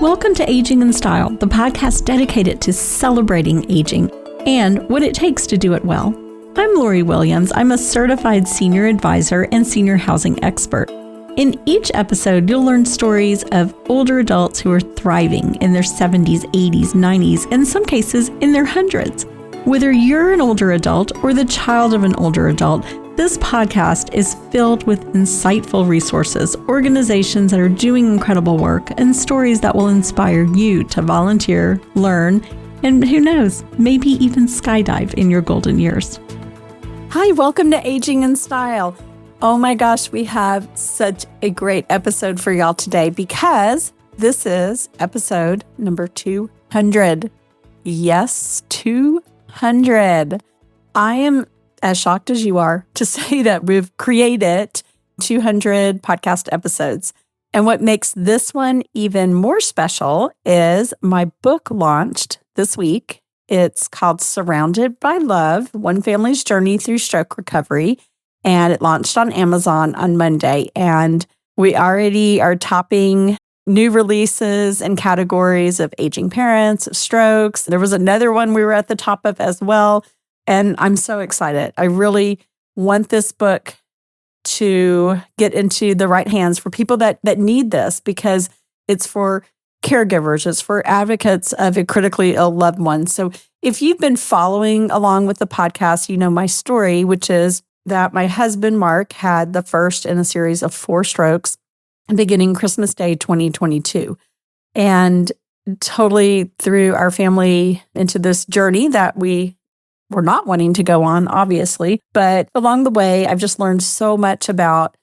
Welcome to Aging in Style, the podcast dedicated to celebrating aging and what it takes to do it well. I'm Lori Williams. I'm a certified senior advisor and senior housing expert. In each episode, you'll learn stories of older adults who are thriving in their 70s, 80s, 90s, and in some cases in their hundreds. Whether you're an older adult or the child of an older adult, this podcast is filled with insightful resources, organizations that are doing incredible work, and stories that will inspire you to volunteer, learn, and who knows, maybe even skydive in your golden years. Hi, welcome to Aging in Style. Oh my gosh, we have such a great episode for y'all today because this is episode number 200. Yes, 200. I am as shocked as you are to say that we've created 200 podcast episodes. And what makes this one even more special is my book launched this week. It's called Surrounded by Love, One Family's Journey Through Stroke Recovery. And it launched on Amazon on Monday. And we already are topping new releases and categories of aging parents, of strokes. There was another one we were at the top of as well. And I'm so excited. I really want this book to get into the right hands for people that need this because it's for caregivers, it's for advocates of a critically ill loved one. So if you've been following along with the podcast, you know my story, which is that my husband, Mark, had the first in a series of 4 strokes beginning Christmas Day 2022. And totally threw our family into this journey that we were not wanting to go on, obviously. But along the way, I've just learned so much about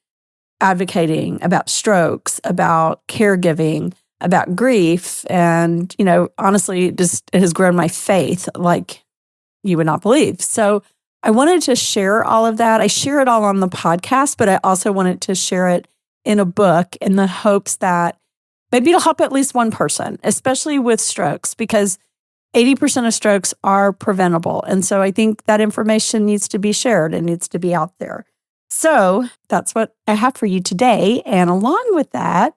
advocating, about strokes, about caregiving, about grief. And, honestly, it has grown my faith like you would not believe. So I wanted to share all of that. I share it all on the podcast, but I also wanted to share it in a book in the hopes that maybe it'll help at least one person, especially with strokes, because 80% of strokes are preventable. And so I think that information needs to be shared and needs to be out there. So that's what I have for you today. And along with that,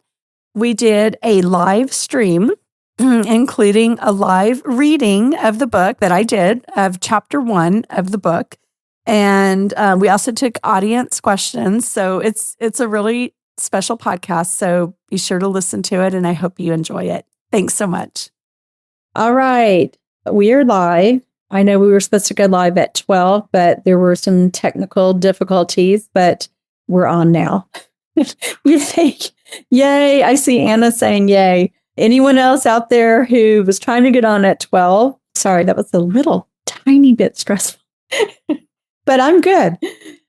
we did a live stream, including a live reading of the book that I did of chapter 1 of the book. And we also took audience questions. So it's a really special podcast. So be sure to listen to it. And I hope you enjoy it. Thanks so much. All right, we are live. I know we were supposed to go live at 12, but there were some technical difficulties, but we're on now. You think, yay, I see Anna saying yay. Anyone else out there who was trying to get on at 12? Sorry, that was a little tiny bit stressful, but I'm good.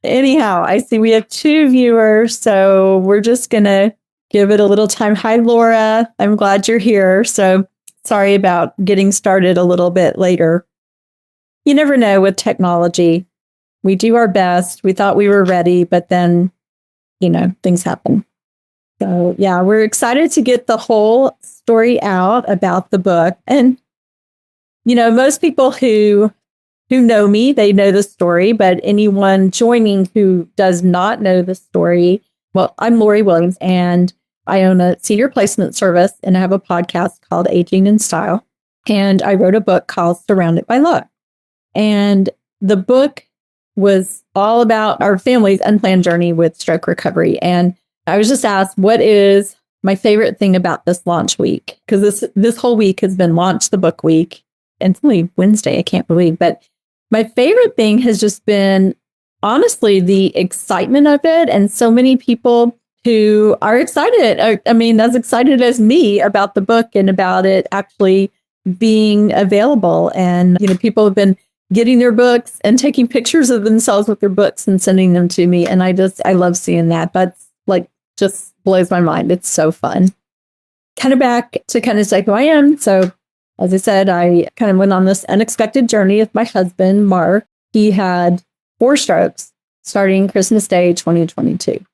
Anyhow, I see we have 2 viewers, so we're just going to give it a little time. Hi, Laura. I'm glad you're here. So sorry about getting started a little bit later. You never know with technology. We do our best. We thought we were ready, but then, things happen. So yeah, we're excited to get the whole story out about the book. And, most people who know me, they know the story, but anyone joining who does not know the story, well, I'm Lori Williams, and I own a senior placement service, and I have a podcast called Aging in Style. And I wrote a book called Surrounded by Love. And the book was all about our family's unplanned journey with stroke recovery. And I was just asked, what is my favorite thing about this launch week? Because this whole week has been Launch the Book Week. And it's only Wednesday, I can't believe. But my favorite thing has just been, honestly, the excitement of it. And so many people who are excited. I mean, as excited as me about the book and about it actually being available. And, people have been getting their books and taking pictures of themselves with their books and sending them to me. And I love seeing that. That's just blows my mind. It's so fun. Kind of back to kind of say who I am. So as I said, I kind of went on this unexpected journey with my husband, Mark. He had 4 strokes starting Christmas Day, 2022.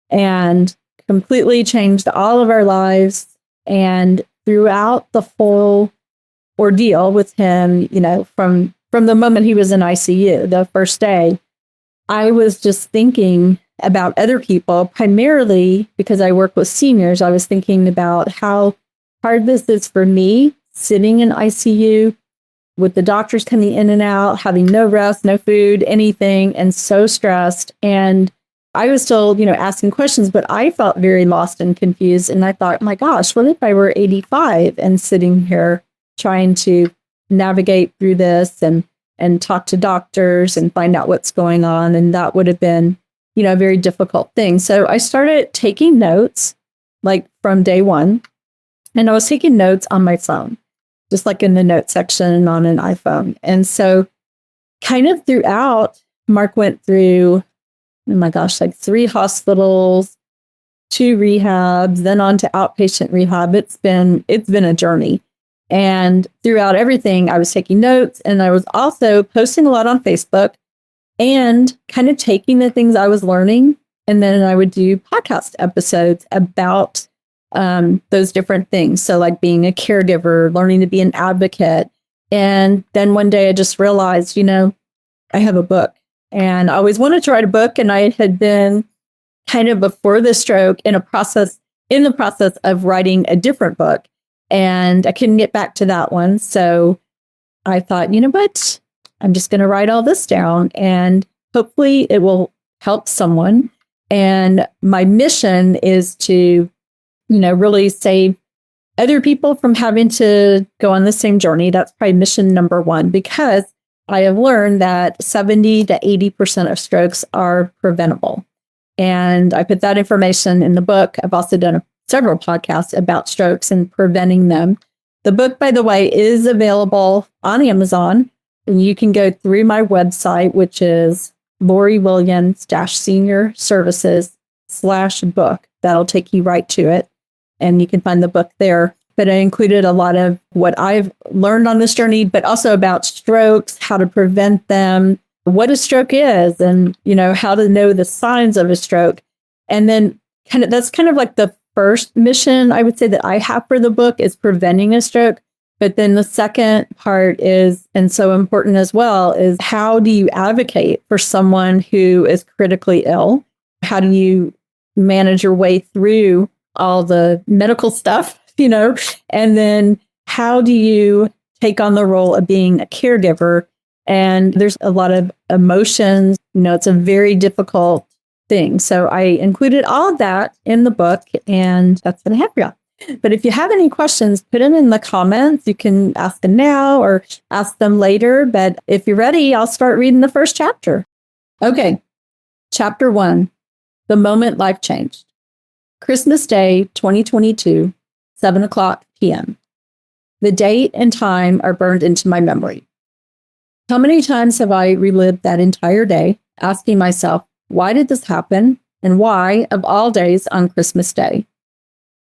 And completely changed all of our lives. And throughout the whole ordeal with him, from the moment he was in ICU, the first day, I was just thinking about other people, primarily because I work with seniors. I was thinking about how part of this is for me sitting in ICU with the doctors coming in and out, having no rest, no food, anything, and so stressed. And I was still, asking questions, but I felt very lost and confused. And I thought, my gosh, what if I were 85 and sitting here trying to navigate through this and talk to doctors and find out what's going on? And that would have been, a very difficult thing. So I started taking notes like from day one, and I was taking notes on my phone, just like in the note section on an iPhone. And so kind of throughout, Mark went through, oh my gosh, like 3 hospitals, 2 rehabs, then on to outpatient rehab. It's been a journey. And throughout everything, I was taking notes, and I was also posting a lot on Facebook and kind of taking the things I was learning. And then I would do podcast episodes about those different things. So like being a caregiver, learning to be an advocate. And then one day I just realized, I have a book, and I always wanted to write a book. And I had been kind of before the stroke in the process of writing a different book, and I couldn't get back to that one. So I thought, you know what? I'm just going to write all this down, and hopefully it will help someone. And my mission is to, really save other people from having to go on the same journey. That's probably mission number 1, because I have learned that 70 to 80% of strokes are preventable. And I put that information in the book. I've also done several podcasts about strokes and preventing them. The book, by the way, is available on Amazon. And you can go through my website, which is Lori Williams Senior Services/book. That'll take you right to it. And you can find the book there. But I included a lot of what I've learned on this journey, but also about strokes, how to prevent them, what a stroke is, and, how to know the signs of a stroke. And then that's kind of like the first mission I would say that I have for the book is preventing a stroke. But then the second part is, and so important as well, is how do you advocate for someone who is critically ill? How do you manage your way through all the medical stuff, and then how do you take on the role of being a caregiver? And there's a lot of emotions, it's a very difficult thing. So I included all of that in the book, and that's what I have for you. But if you have any questions, put them in the comments. You can ask them now or ask them later. But if you're ready, I'll start reading the first chapter. Okay. Chapter 1, The Moment Life Changed. Christmas Day, 2022, 7:00 p.m. The date and time are burned into my memory. How many times have I relived that entire day, asking myself, why did this happen? And why, of all days, on Christmas Day?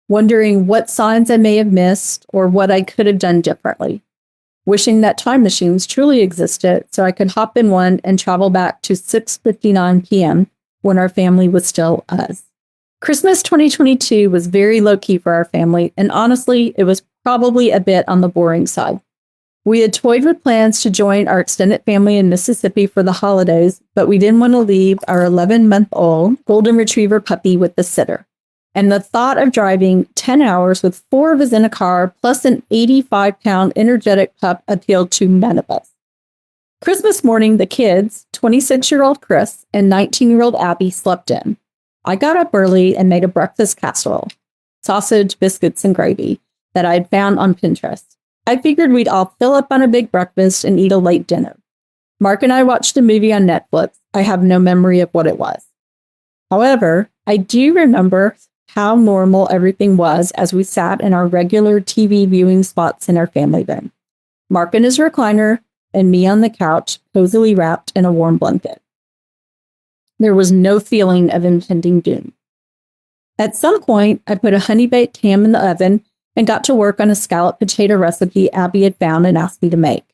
Wondering what signs I may have missed or what I could have done differently. Wishing that time machines truly existed so I could hop in one and travel back to 6:59 p.m. when our family was still us. Christmas 2022 was very low-key for our family, and honestly, it was probably a bit on the boring side. We had toyed with plans to join our extended family in Mississippi for the holidays, but we didn't want to leave our 11-month-old golden retriever puppy with the sitter. And the thought of driving 10 hours with 4 of us in a car, plus an 85-pound energetic pup, appealed to none of us. Christmas morning, the kids, 26-year-old Chris and 19-year-old Abby, slept in. I got up early and made a breakfast casserole, sausage, biscuits, and gravy that I had found on Pinterest. I figured we'd all fill up on a big breakfast and eat a late dinner. Mark and I watched a movie on Netflix. I have no memory of what it was. However, I do remember how normal everything was as we sat in our regular TV viewing spots in our family room. Mark in his recliner and me on the couch, cozily wrapped in a warm blanket. There was no feeling of impending doom. At some point, I put a honey-baked ham in the oven and got to work on a scalloped potato recipe Abby had found and asked me to make.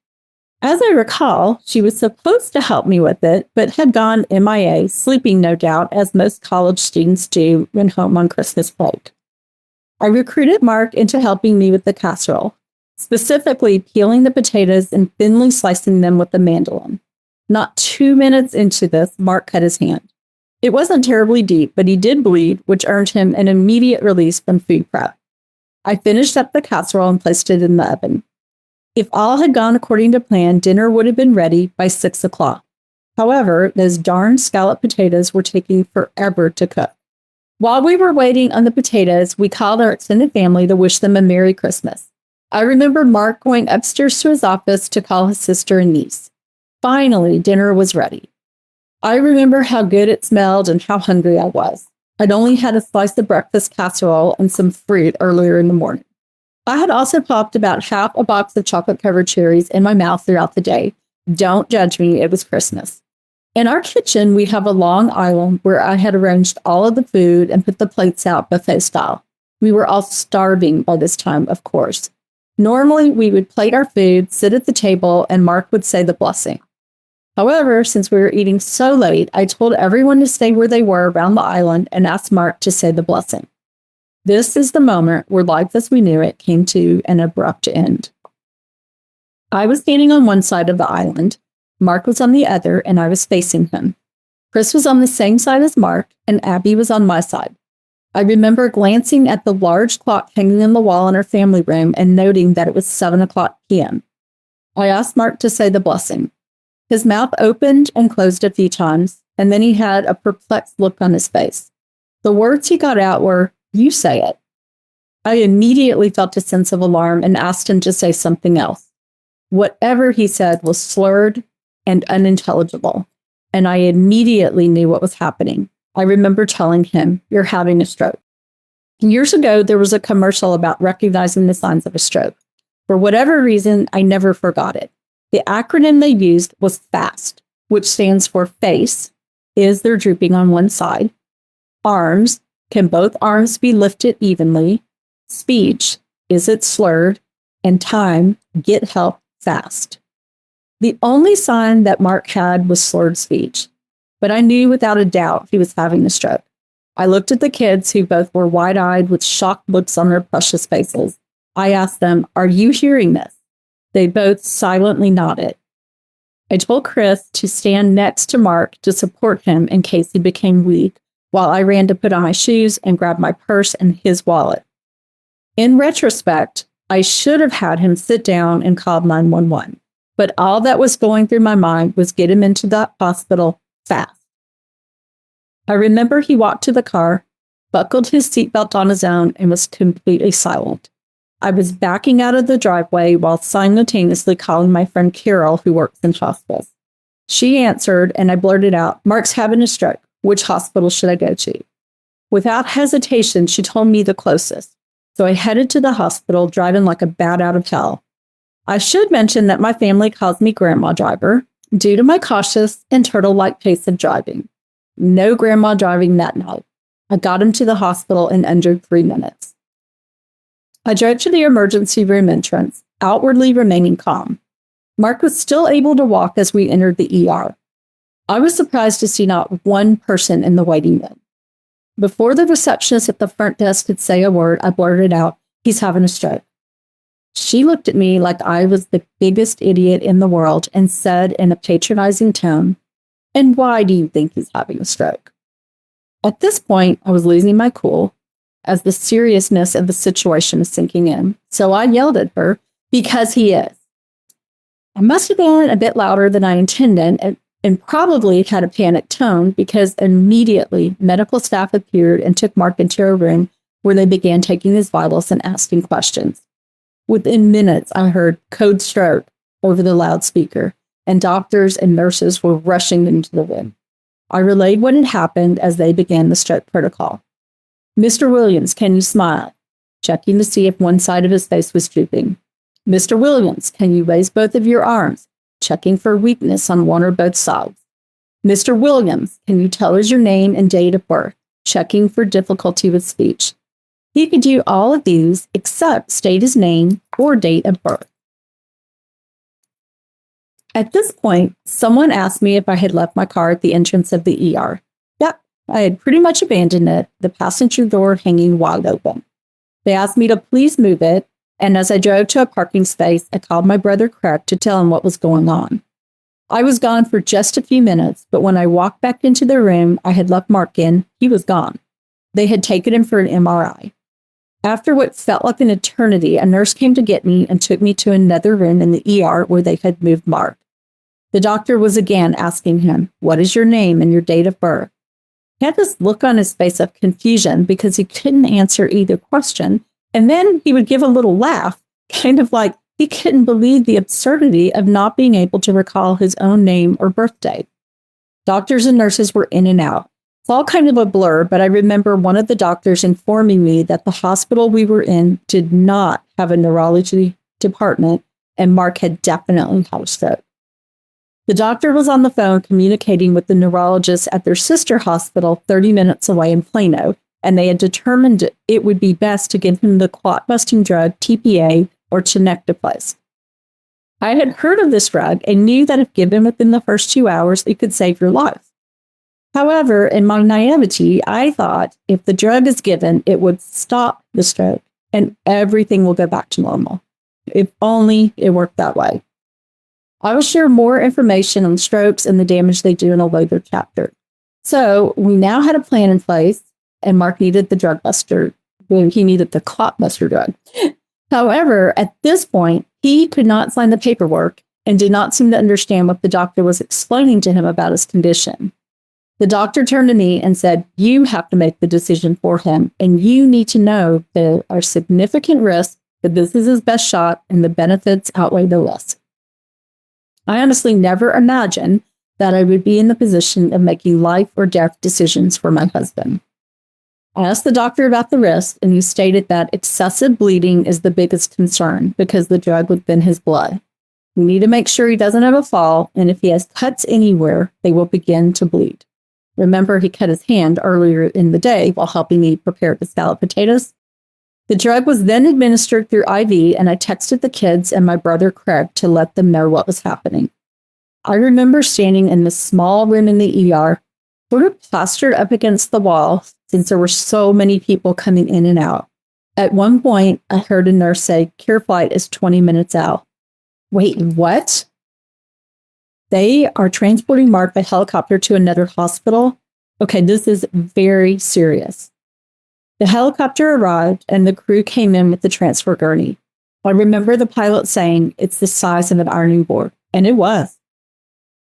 As I recall, she was supposed to help me with it, but had gone MIA, sleeping no doubt, as most college students do when home on Christmas break. I recruited Mark into helping me with the casserole, specifically peeling the potatoes and thinly slicing them with a mandolin. Not 2 minutes into this, Mark cut his hand. It wasn't terribly deep, but he did bleed, which earned him an immediate release from food prep. I finished up the casserole and placed it in the oven. If all had gone according to plan, dinner would have been ready by 6 o'clock. However, those darn scalloped potatoes were taking forever to cook. While we were waiting on the potatoes, we called our extended family to wish them a Merry Christmas. I remember Mark going upstairs to his office to call his sister and niece. Finally, dinner was ready. I remember how good it smelled and how hungry I was. I'd only had a slice of breakfast casserole and some fruit earlier in the morning. I had also popped about half a box of chocolate-covered cherries in my mouth throughout the day. Don't judge me, it was Christmas. In our kitchen, we have a long island where I had arranged all of the food and put the plates out buffet style. We were all starving by this time, of course. Normally, we would plate our food, sit at the table, and Mark would say the blessing. However, since we were eating so late, I told everyone to stay where they were around the island and asked Mark to say the blessing. This is the moment where life as we knew it came to an abrupt end. I was standing on one side of the island, Mark was on the other, and I was facing him. Chris was on the same side as Mark, and Abby was on my side. I remember glancing at the large clock hanging on the wall in our family room and noting that it was 7 o'clock p.m. I asked Mark to say the blessing. His mouth opened and closed a few times, and then he had a perplexed look on his face. The words he got out were, "You say it." I immediately felt a sense of alarm and asked him to say something else. Whatever he said was slurred and unintelligible, and I immediately knew what was happening. I remember telling him, "You're having a stroke." Years ago, there was a commercial about recognizing the signs of a stroke. For whatever reason, I never forgot it. The acronym they used was FAST, which stands for face, is there drooping on one side, arms, can both arms be lifted evenly, speech, is it slurred, and time, get help fast. The only sign that Mark had was slurred speech, but I knew without a doubt he was having a stroke. I looked at the kids who both were wide-eyed with shocked looks on their precious faces. I asked them, "Are you hearing this?" They both silently nodded. I told Chris to stand next to Mark to support him in case he became weak, while I ran to put on my shoes and grab my purse and his wallet. In retrospect, I should have had him sit down and call 911. But all that was going through my mind was get him into the hospital fast. I remember he walked to the car, buckled his seatbelt on his own, and was completely silent. I was backing out of the driveway while simultaneously calling my friend Carol, who works in hospice. She answered, and I blurted out, "Mark's having a stroke. Which hospital should I go to?" Without hesitation, she told me the closest. So I headed to the hospital, driving like a bat out of hell. I should mention that my family calls me Grandma Driver due to my cautious and turtle-like pace of driving. No grandma driving that night. I got him to the hospital in under 3 minutes. I drove to the emergency room entrance, outwardly remaining calm. Mark was still able to walk as we entered the ER. I was surprised to see not one person in the waiting room. Before the receptionist at the front desk could say a word, I blurted out, "He's having a stroke." She looked at me like I was the biggest idiot in the world and said in a patronizing tone, "And why do you think he's having a stroke?" At this point, I was losing my cool as the seriousness of the situation was sinking in. So I yelled at her, "Because he is." I must have been a bit louder than I intended and probably had a panicked tone because immediately medical staff appeared and took Mark into a room where they began taking his vitals and asking questions. Within minutes, I heard "code stroke" over the loudspeaker, and doctors and nurses were rushing into the room. I relayed what had happened as they began the stroke protocol. "Mr. Williams, can you smile?" Checking to see if one side of his face was drooping. "Mr. Williams, can you raise both of your arms?" Checking for weakness on one or both sides. "Mr. Williams, can you tell us your name and date of birth?" Checking for difficulty with speech. He could do all of these except state his name or date of birth. At this point, someone asked me if I had left my car at the entrance of the ER. Yep, I had pretty much abandoned it, the passenger door hanging wide open. They asked me to please move it, and as I drove to a parking space, I called my brother Craig to tell him what was going on. I was gone for just a few minutes, but when I walked back into the room I had left Mark in, he was gone. They had taken him for an MRI. After what felt like an eternity, a nurse came to get me and took me to another room in the ER where they had moved Mark. The doctor was again asking him, "What is your name and your date of birth?" He had this look on his face of confusion because he couldn't answer either question. And then he would give a little laugh, kind of like he couldn't believe the absurdity of not being able to recall his own name or birthday. Doctors and nurses were in and out. It's all kind of a blur, but I remember one of the doctors informing me that the hospital we were in did not have a neurology department, and Mark had definitely had a stroke. The doctor was on the phone communicating with the neurologist at their sister hospital 30 minutes away in Plano, and they had determined it would be best to give him the clot-busting drug TPA or tenecteplase. I had heard of this drug and knew that if given within the first 2 hours, it could save your life. However, in my naivety, I thought if the drug is given, it would stop the stroke and everything will go back to normal. If only it worked that way. I will share more information on strokes and the damage they do in a later chapter. So we now had a plan in place, and Mark needed the drug buster. He needed the clot buster drug. However, at this point, he could not sign the paperwork and did not seem to understand what the doctor was explaining to him about his condition. The doctor turned to me and said, "You have to make the decision for him, and you need to know there are significant risks, that this is his best shot and the benefits outweigh the risks." I honestly never imagined that I would be in the position of making life or death decisions for my husband. I asked the doctor about the risk, and he stated that excessive bleeding is the biggest concern because the drug would thin his blood. We need to make sure he doesn't have a fall, and if he has cuts anywhere, they will begin to bleed. Remember, he cut his hand earlier in the day while helping me prepare the scalloped potatoes? The drug was then administered through IV, and I texted the kids and my brother Craig to let them know what was happening. I remember standing in this small room in the ER, sort of plastered up against the wall, since there were so many people coming in and out. At one point, I heard a nurse say, "Care flight is 20 minutes out." Wait, what? They are transporting Mark by helicopter to another hospital? Okay, this is very serious. The helicopter arrived and the crew came in with the transfer gurney. I remember the pilot saying, "It's the size of an ironing board," and it was.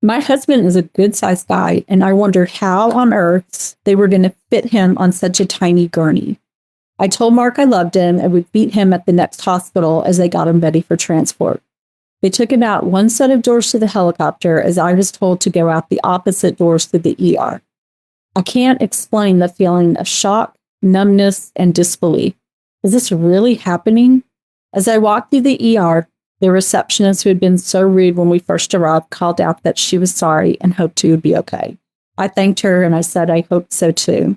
My husband is a good-sized guy, and I wondered how on earth they were going to fit him on such a tiny gurney. I told Mark I loved him and would meet him at the next hospital as they got him ready for transport. They took him out one set of doors to the helicopter as I was told to go out the opposite doors to the ER. I can't explain the feeling of shock, numbness, and disbelief. Is this really happening? As I walked through the ER, the receptionist who had been so rude when we first arrived called out that she was sorry and hoped he would be okay. I thanked her and I said I hoped so too.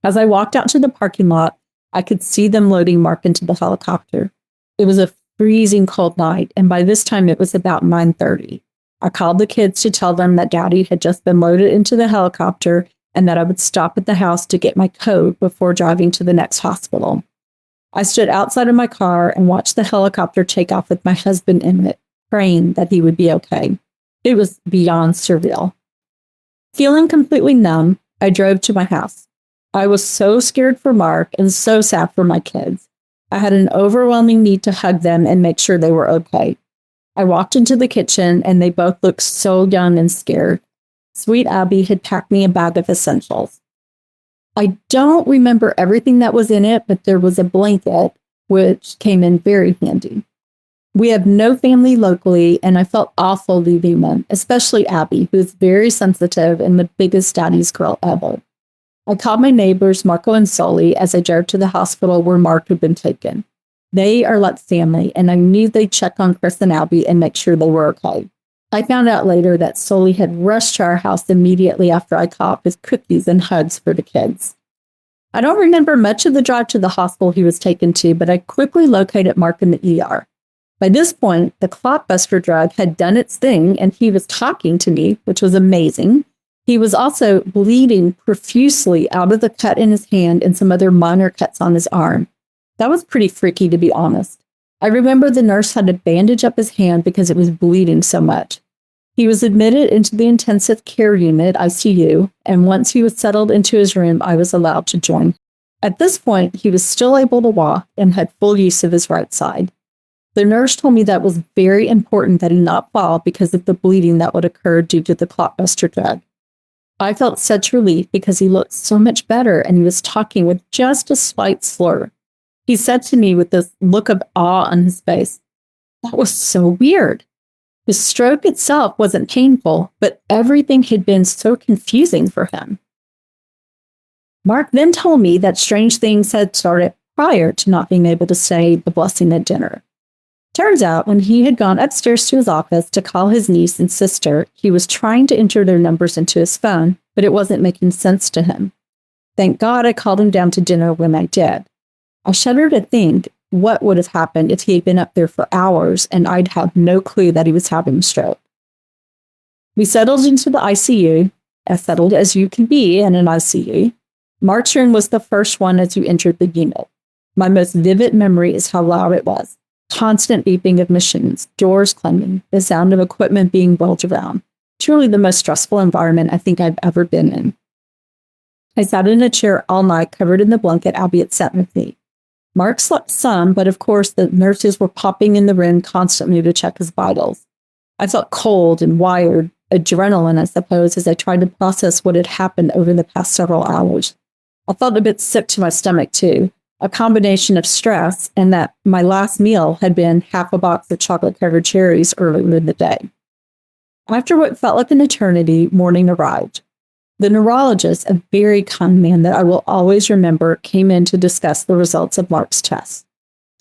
As I walked out to the parking lot, I could see them loading Mark into the helicopter. It was a freezing cold night, and by this time it was about 9:30. I called the kids to tell them that Daddy had just been loaded into the helicopter and that I would stop at the house to get my code before driving to the next hospital. I stood outside of my car and watched the helicopter take off with my husband in it, praying that he would be okay. It was beyond surreal. Feeling completely numb, I drove to my house. I was so scared for Mark and so sad for my kids. I had an overwhelming need to hug them and make sure they were okay. I walked into the kitchen and they both looked so young and scared. Sweet Abby had packed me a bag of essentials. I don't remember everything that was in it, but there was a blanket, which came in very handy. We have no family locally, and I felt awful leaving them, especially Abby, who is very sensitive and the biggest daddy's girl ever. I called my neighbors, Marco and Sully, as I drove to the hospital where Mark had been taken. They are like family, and I knew they'd check on Chris and Abby and make sure they were okay. I found out later that Sully had rushed to our house immediately after I called with cookies and hugs for the kids. I don't remember much of the drive to the hospital he was taken to, but I quickly located Mark in the ER. By this point, the clotbuster drug had done its thing, and he was talking to me, which was amazing. He was also bleeding profusely out of the cut in his hand and some other minor cuts on his arm. That was pretty freaky, to be honest. I remember the nurse had to bandage up his hand because it was bleeding so much. He was admitted into the intensive care unit, ICU, and once he was settled into his room, I was allowed to join. At this point, he was still able to walk and had full use of his right side. The nurse told me that was very important that he not fall because of the bleeding that would occur due to the clotbuster drug. I felt such relief because he looked so much better and he was talking with just a slight slur. He said to me with this look of awe on his face, "That was so weird." The stroke itself wasn't painful, but everything had been so confusing for him. Mark then told me that strange things had started prior to not being able to say the blessing at dinner. Turns out, when he had gone upstairs to his office to call his niece and sister, he was trying to enter their numbers into his phone, but it wasn't making sense to him. Thank God I called him down to dinner when I did. I shudder to think what would have happened if he had been up there for hours and I'd had no clue that he was having a stroke. We settled into the ICU, as settled as you can be in an ICU. Mark's room was the first one as you entered the unit. My most vivid memory is how loud it was. Constant beeping of machines, doors clanging, the sound of equipment being whirled around. Truly the most stressful environment I think I've ever been in. I sat in a chair all night covered in the blanket Albert sent with me. Mark slept some, but of course the nurses were popping in the room constantly to check his vitals. I felt cold and wired, adrenaline, I suppose, as I tried to process what had happened over the past several hours. I felt a bit sick to my stomach too, a combination of stress and that my last meal had been half a box of chocolate-covered cherries earlier in the day. After what felt like an eternity, morning arrived. The neurologist, a very kind man that I will always remember, came in to discuss the results of Mark's test.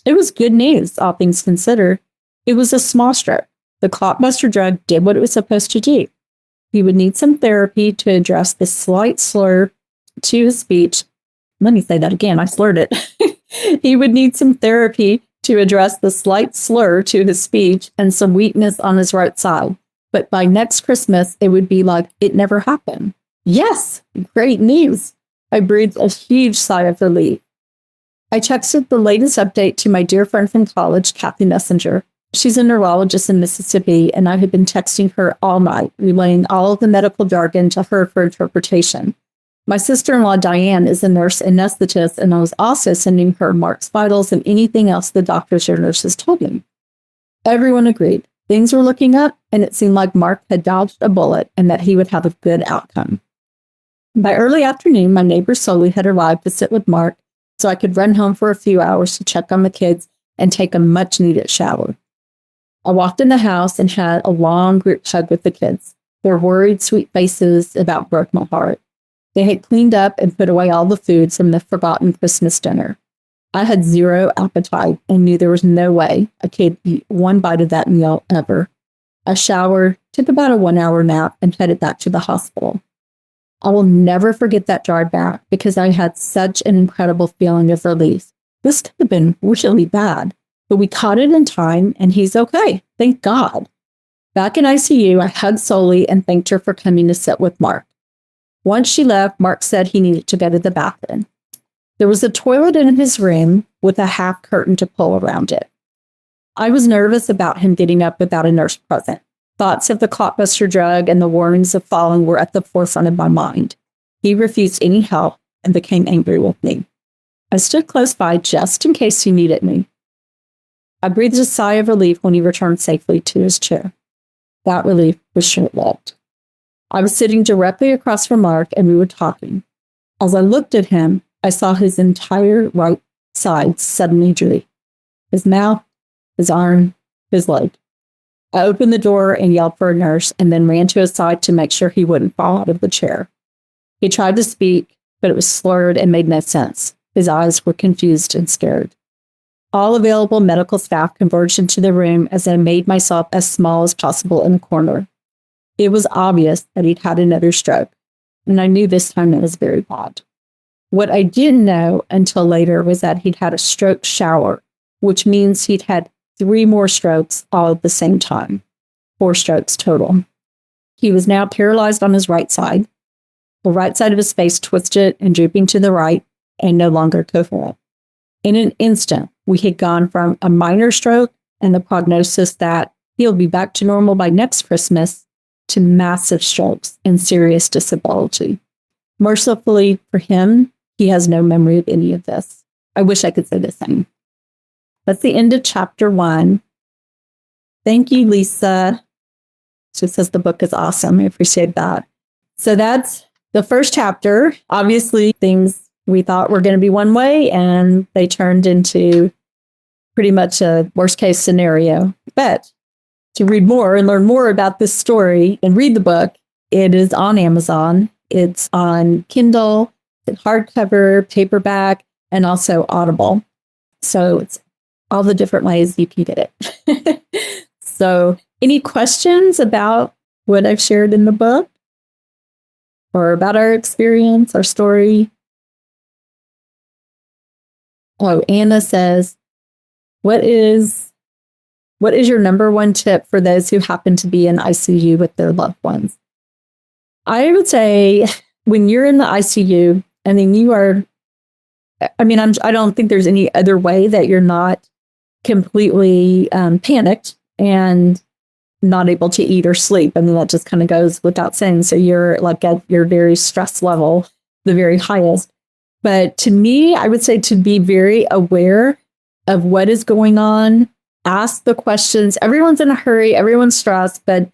It was good news, all things considered. It was a small stroke. The clotbuster drug did what it was supposed to do. He would need some therapy to address the slight slur to his speech. Let me say that again. I slurred it. He would need some therapy to address the slight slur to his speech and some weakness on his right side. But by next Christmas, it would be like it never happened. Yes, great news. I breathed a huge sigh of relief. I texted the latest update to my dear friend from college, Kathy Messenger. She's a neurologist in Mississippi, and I had been texting her all night, relaying all of the medical jargon to her for interpretation. My sister-in-law, Diane, is a nurse anesthetist, and I was also sending her Mark's vitals and anything else the doctors or nurses told me. Everyone agreed. Things were looking up, and it seemed like Mark had dodged a bullet and that he would have a good outcome. By early afternoon, my neighbor Soli had arrived to sit with Mark so I could run home for a few hours to check on the kids and take a much-needed shower. I walked in the house and had a long group hug with the kids. Their worried, sweet faces about broke my heart. They had cleaned up and put away all the food from the forgotten Christmas dinner. I had zero appetite and knew there was no way I could eat one bite of that meal ever. I showered, took about a 1-hour nap, and headed back to the hospital. I will never forget that drive back because I had such an incredible feeling of relief. This could have been really bad, but we caught it in time and he's okay. Thank God. Back in ICU, I hugged Soli and thanked her for coming to sit with Mark. Once she left, Mark said he needed to go to the bathroom. There was a toilet in his room with a half curtain to pull around it. I was nervous about him getting up without a nurse present. Thoughts of the clotbuster drug and the warnings of falling were at the forefront of my mind. He refused any help and became angry with me. I stood close by just in case he needed me. I breathed a sigh of relief when he returned safely to his chair. That relief was short-lived. I was sitting directly across from Mark and we were talking. As I looked at him, I saw his entire right side suddenly droop. His mouth, his arm, his leg. I opened the door and yelled for a nurse and then ran to his side to make sure he wouldn't fall out of the chair. He tried to speak, but it was slurred and made no sense. His eyes were confused and scared. All available medical staff converged into the room as I made myself as small as possible in a corner. It was obvious that he'd had another stroke, and I knew this time it was very bad. What I didn't know until later was that he'd had a stroke shower, which means he'd had 3 more strokes all at the same time. 4 strokes total. He was now paralyzed on his right side. The right side of his face twisted and drooping to the right and no longer coherent. In an instant, we had gone from a minor stroke and the prognosis that he'll be back to normal by next Christmas to massive strokes and serious disability. Mercifully for him, he has no memory of any of this. I wish I could say the same. That's the end of chapter 1. Thank you, Lisa. She says the book is awesome. I appreciate that. So that's the first chapter. Obviously, things we thought were going to be one way, and they turned into pretty much a worst case scenario. But to read more and learn more about this story and read the book, it is on Amazon. It's on Kindle, hardcover, paperback, and also Audible. So it's all the different ways you can get it. So any questions about what I've shared in the book or about our experience, our story? Oh, Anna says, what is your number one tip for those who happen to be in ICU with their loved ones? I would say when you're in the ICU, and then you are, I don't think there's any other way that you're not completely panicked and not able to eat or sleep. I mean, that just kind of goes without saying. So you're like at your very stress level, the very highest. But to me, I would say to be very aware of what is going on, ask the questions. Everyone's in a hurry, everyone's stressed. But,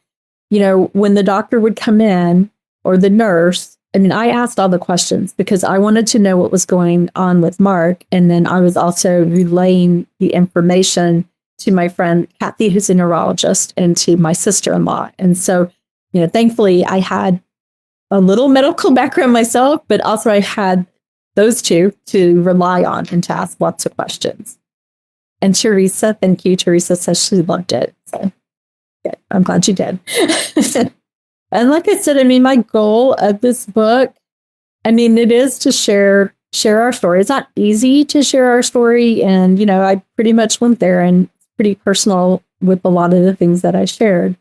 when the doctor would come in or the nurse, I asked all the questions because I wanted to know what was going on with Mark. And then I was also relaying the information to my friend, Kathy, who's a neurologist, and to my sister-in-law. And so, thankfully I had a little medical background myself, but also I had those two to rely on and to ask lots of questions. And Teresa, thank you. Teresa says she loved it. So yeah, I'm glad you did. And like I said, my goal of this book, it is to share our story. It's not easy to share our story. And, I pretty much went there and it's pretty personal with a lot of the things that I shared.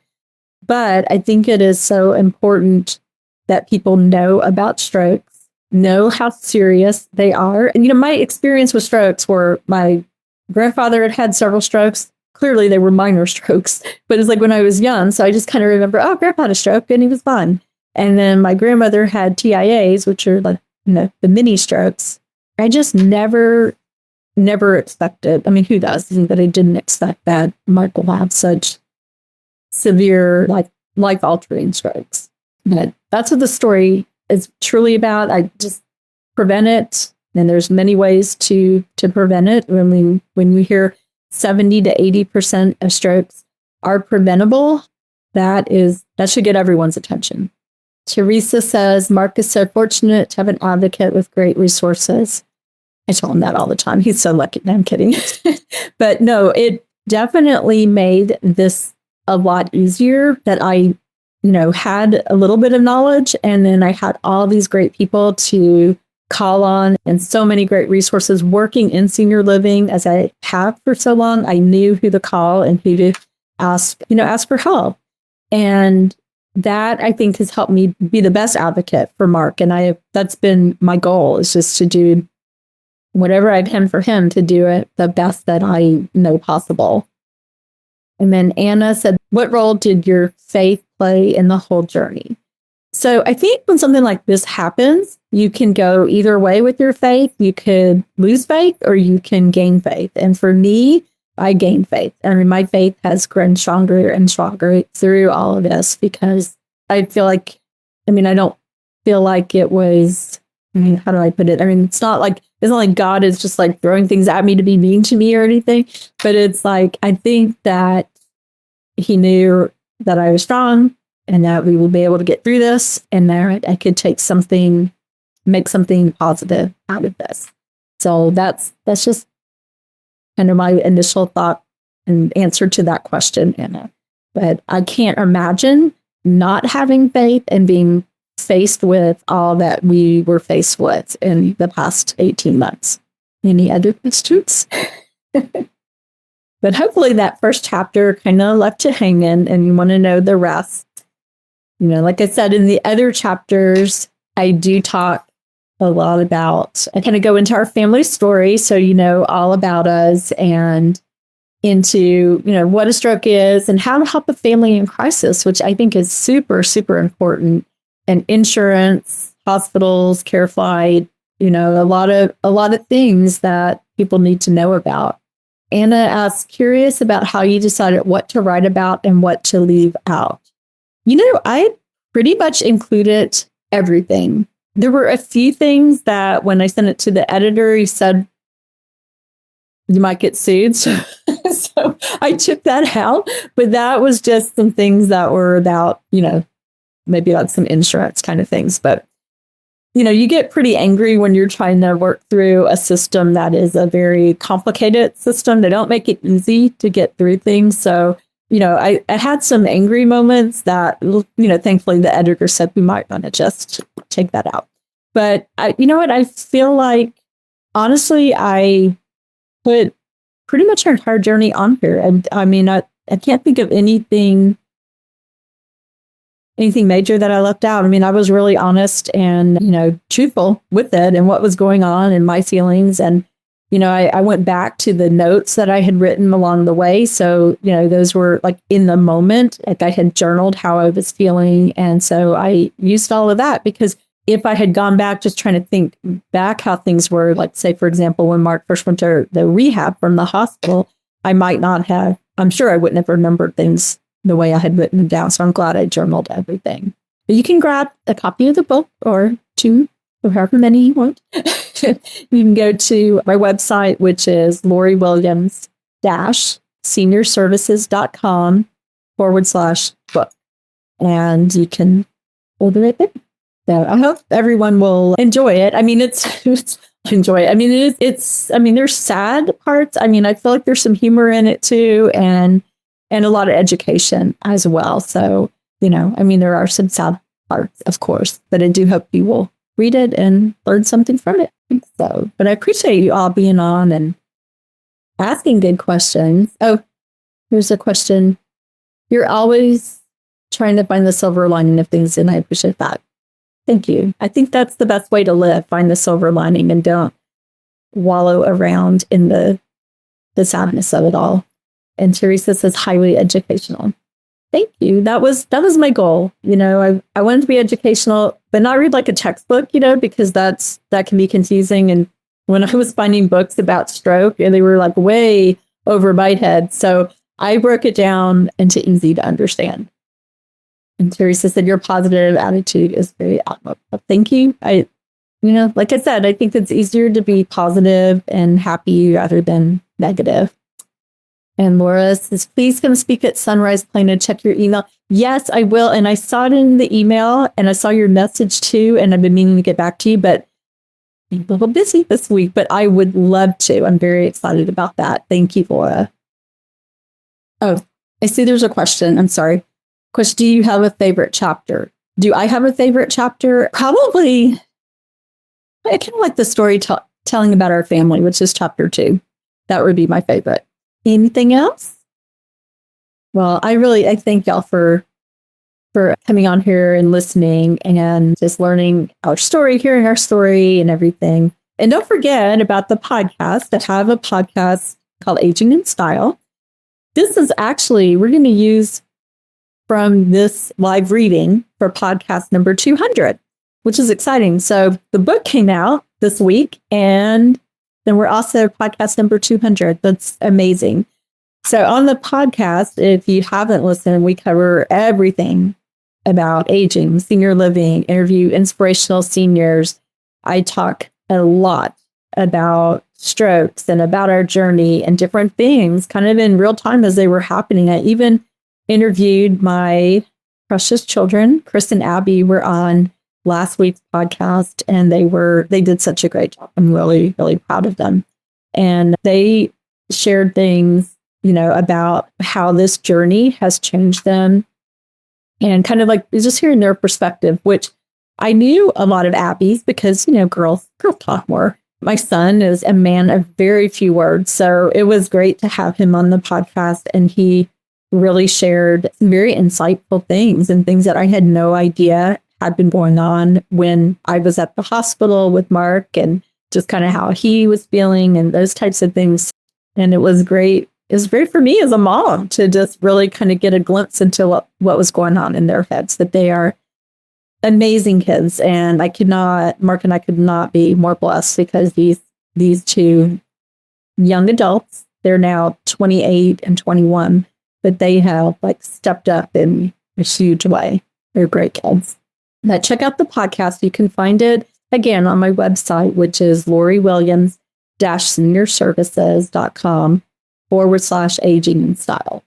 But I think it is so important that people know about strokes, know how serious they are. And, my experience with strokes were my grandfather had had several strokes. Clearly, they were minor strokes, but it's like when I was young. So I just kind of remember, Grandpa had a stroke and he was fine. And then my grandmother had TIAs, which are like, the mini strokes. I just never expected. Who does? But I didn't expect that Mark will have such severe, life-altering strokes. But that's what the story is truly about. I just prevent it. And there's many ways to prevent it. When we hear 70 to 80% of strokes are preventable, that should get everyone's attention. Teresa says, Mark is so fortunate to have an advocate with great resources. I tell him that all the time. He's so lucky. No, I'm kidding. But no, it definitely made this a lot easier that I, had a little bit of knowledge. And then I had all these great people to call on and so many great resources working in senior living as I have for so long. I knew who to call and who to ask for help. And that I think has helped me be the best advocate for Mark. And that's been my goal, is just to do whatever I can for him, to do it the best that I know possible. And then Anna said, what role did your faith play in the whole journey? So I think when something like this happens, you can go either way with your faith. You could lose faith or you can gain faith. And for me, I gained faith. My faith has grown stronger and stronger through all of this, because I feel like, I don't feel like it was, how do I put it? It's not like God is just like throwing things at me to be mean to me or anything, but it's like, I think that he knew that I was strong and that we will be able to get through this, and that I could make something positive out of this. So that's just kind of my initial thought and answer to that question, Anna. But I can't imagine not having faith and being faced with all that we were faced with in the past 18 months. Any other questions? But hopefully that first chapter kind of left you hanging and you want to know the rest. Like I said, in the other chapters, I do talk a lot about, I kind of go into our family story. So, all about us and into, what a stroke is and how to help a family in crisis, which I think is super, super important. And insurance, hospitals, CareFlight, a lot of things that people need to know about. Anna asks, curious about how you decided what to write about and what to leave out. I pretty much included everything. There were a few things that when I sent it to the editor, he said, you might get sued. So I took that out. But that was just some things that were about, maybe about some insurance kind of things. But, you get pretty angry when you're trying to work through a system that is a very complicated system. They don't make it easy to get through things. So, I had some angry moments that, thankfully the editor said we might want to just take that out. But you know what? I feel like, honestly, I put pretty much our entire journey on here. And I mean, I can't think of anything major that I left out. I mean, I was really honest and, truthful with it and what was going on and my feelings. And, I went back to the notes that I had written along the way. So, those were like in the moment, like I had journaled how I was feeling. And so I used all of that because if I had gone back just trying to think back how things were, like say, for example, when Mark first went to the rehab from the hospital, I'm sure I wouldn't have remembered things the way I had written them down. So I'm glad I journaled everything. But you can grab a copy of the book or two, or however many you want. You can go to my website, which is lorywilliams-seniorservices.com/book. And you can order it there. So I hope everyone will enjoy it. I mean, enjoy it. I mean, there's sad parts. I mean, I feel like there's some humor in it too, and a lot of education as well. So, there are some sad parts, of course, but I do hope you will read it and learn something from it. So, but I appreciate you all being on and asking good questions. Oh, here's a question. You're always trying to find the silver lining of things, and I appreciate that. Thank you. I think that's the best way to live. Find the silver lining and don't wallow around in the sadness of it all. And Teresa says highly educational. Thank you. That was my goal. I wanted to be educational, but not read like a textbook, because that can be confusing. And when I was finding books about stroke, and they were like way over my head. So I broke it down into easy to understand. And Teresa said, your positive attitude is very admirable. Thank you. Like I said, I think it's easier to be positive and happy rather than negative. And Laura says, please come speak at Sunrise Plano. Check your email. Yes, I will. And I saw it in the email and I saw your message too. And I've been meaning to get back to you, but I'm a little busy this week, but I would love to. I'm very excited about that. Thank you, Laura. Oh, I see there's a question. I'm sorry. Question, do you have a favorite chapter? Do I have a favorite chapter? Probably, I kind of like the story telling about our family, which is chapter 2. That would be my favorite. Anything else? Well, I thank y'all for coming on here and listening and just learning our story, hearing our story and everything. And don't forget about the podcast. I have a podcast called Aging in Style. This is actually, we're going to use from this live reading for podcast number 200, which is exciting. So the book came out this week, and then we're also podcast number 200. That's amazing. So on the podcast, if you haven't listened, we cover everything about aging, senior living, interview inspirational seniors. I talk a lot about strokes and about our journey and different things kind of in real time as they were happening. I even interviewed my precious children. Chris and Abby were on last week's podcast, and they did such a great job. I'm really, really proud of them. And they shared things, about how this journey has changed them, and kind of like just hearing their perspective, which I knew a lot of Abby's because, girls talk more. My son is a man of very few words. So it was great to have him on the podcast, and he really shared some very insightful things and things that I had no idea had been going on when I was at the hospital with Mark, and just kind of how he was feeling and those types of things. And it was great. It was great for me as a mom to just really kind of get a glimpse into what was going on in their heads, that they are amazing kids. And Mark and I could not be more blessed because these two young adults, they're now 28 and 21, but they have like stepped up in a huge way. They're great kids. Now check out the podcast. You can find it again on my website, which is loriwilliams-seniorservices.com/aging in style.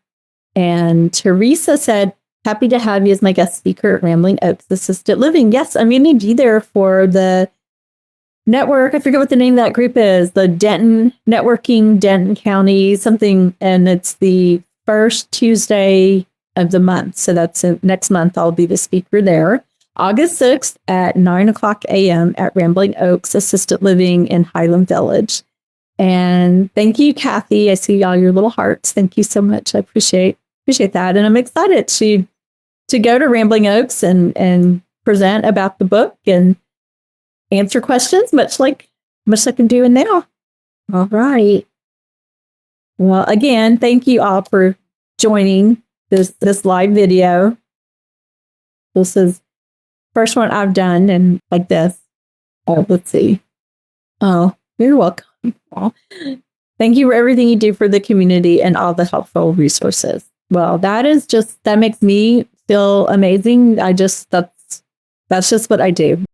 And Teresa said, happy to have you as my guest speaker at Rambling Oaks Assisted Living. Yes, I'm going to be there for the network. I forget what the name of that group is. The Denton County something. And it's the first Tuesday of the month. So that's next month. I'll be the speaker there. August 6th at 9:00 a.m. at Rambling Oaks Assisted Living in Highland Village. And thank you, Kathy. I see all your little hearts. Thank you so much. I appreciate that. And I'm excited to go to Rambling Oaks and present about the book and answer questions, much like I'm doing now. All right. Well, again, thank you all for joining this live video. This is first one I've done and like this. Oh, let's see. Oh, you're welcome. Oh, thank you for everything you do for the community and all the helpful resources. Well, that makes me feel amazing. That's just what I do.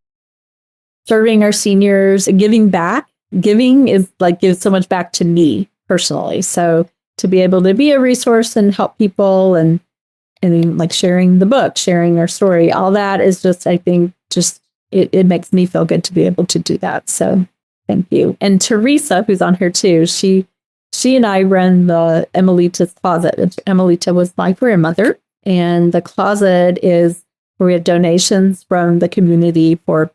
Serving our seniors and giving back. Giving is like gives so much back to me personally. So to be able to be a resource and help people and like sharing the book, sharing our story, all that is just, I think, it makes me feel good to be able to do that. So thank you. And Teresa, who's on here too, she and I run the Emelita's Closet. Emelita was my grandmother, and the closet is where we have donations from the community for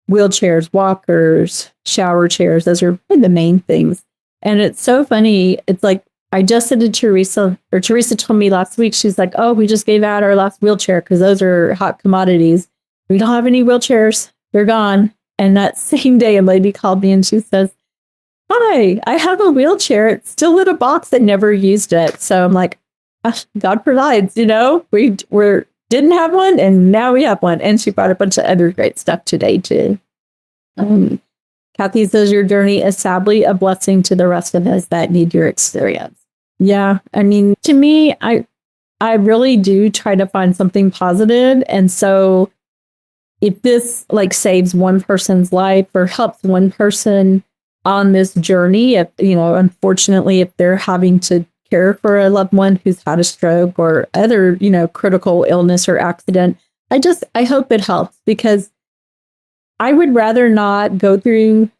wheelchairs, walkers, shower chairs. Those are the main things. And it's so funny. It's like, I just said to Teresa told me last week, she's like, oh, we just gave out our last wheelchair because those are hot commodities. We don't have any wheelchairs. They're gone. And that same day, a lady called me and she says, hi, I have a wheelchair. It's still in a box. I never used it. So I'm like, God provides, we didn't have one and now we have one. And she brought a bunch of other great stuff today too. Kathy says your journey is sadly a blessing to the rest of us that need your experience. Yeah. I mean, to me, I really do try to find something positive. And so if this like saves one person's life or helps one person on this journey, if, unfortunately, if they're having to care for a loved one who's had a stroke or other, critical illness or accident, I hope it helps, because I would rather not go through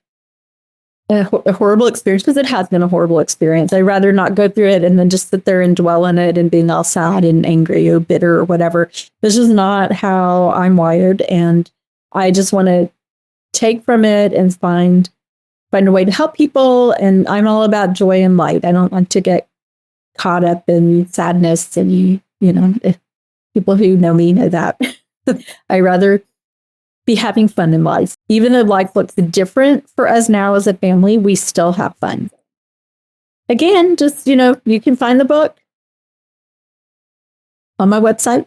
a horrible experience, because it has been a horrible experience. I'd rather not go through it and then just sit there and dwell in it and being all sad and angry or bitter or whatever. This is not how I'm wired. And I just want to take from it and find a way to help people. And I'm all about joy and light. I don't want to get caught up in sadness. And, if people who know me know that. I rather be having fun in life. Even though life looks different for us now as a family, we still have fun. Again, just, you can find the book on my website.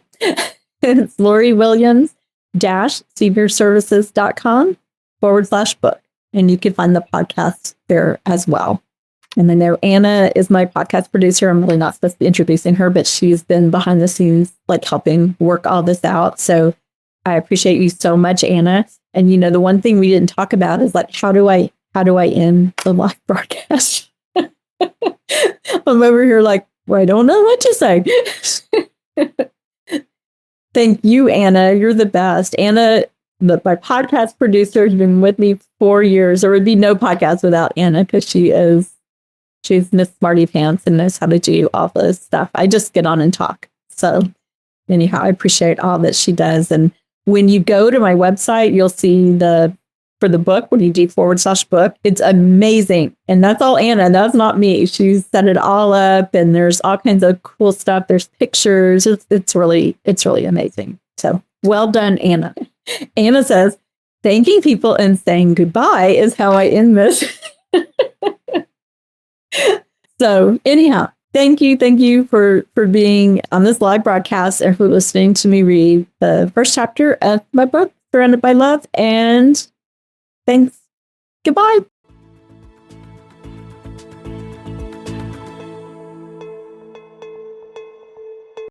It's loriwilliams-seniorservices.com/book. And you can find the podcast there as well. And I know Anna is my podcast producer. I'm really not supposed to be introducing her, but she's been behind the scenes, like helping work all this out. So I appreciate you so much, Anna. And the one thing we didn't talk about is like, how do I end the live broadcast? I'm over here like, well, I don't know what to say. Thank you, Anna. You're the best. Anna, my podcast producer, has been with me 4 years. There would be no podcast without Anna, because she's Miss Smarty Pants and knows how to do all this stuff. I just get on and talk. So anyhow, I appreciate all that she does. And when you go to my website, you'll see for the book, when you do /book, it's amazing. And that's all Anna. That's not me. She set it all up, and there's all kinds of cool stuff. There's pictures. It's really amazing. So well done, Anna. Anna says, thanking people and saying goodbye is how I end this. So anyhow, Thank you for being on this live broadcast and for listening to me read the first chapter of my book, Surrounded by Love. And thanks. Goodbye.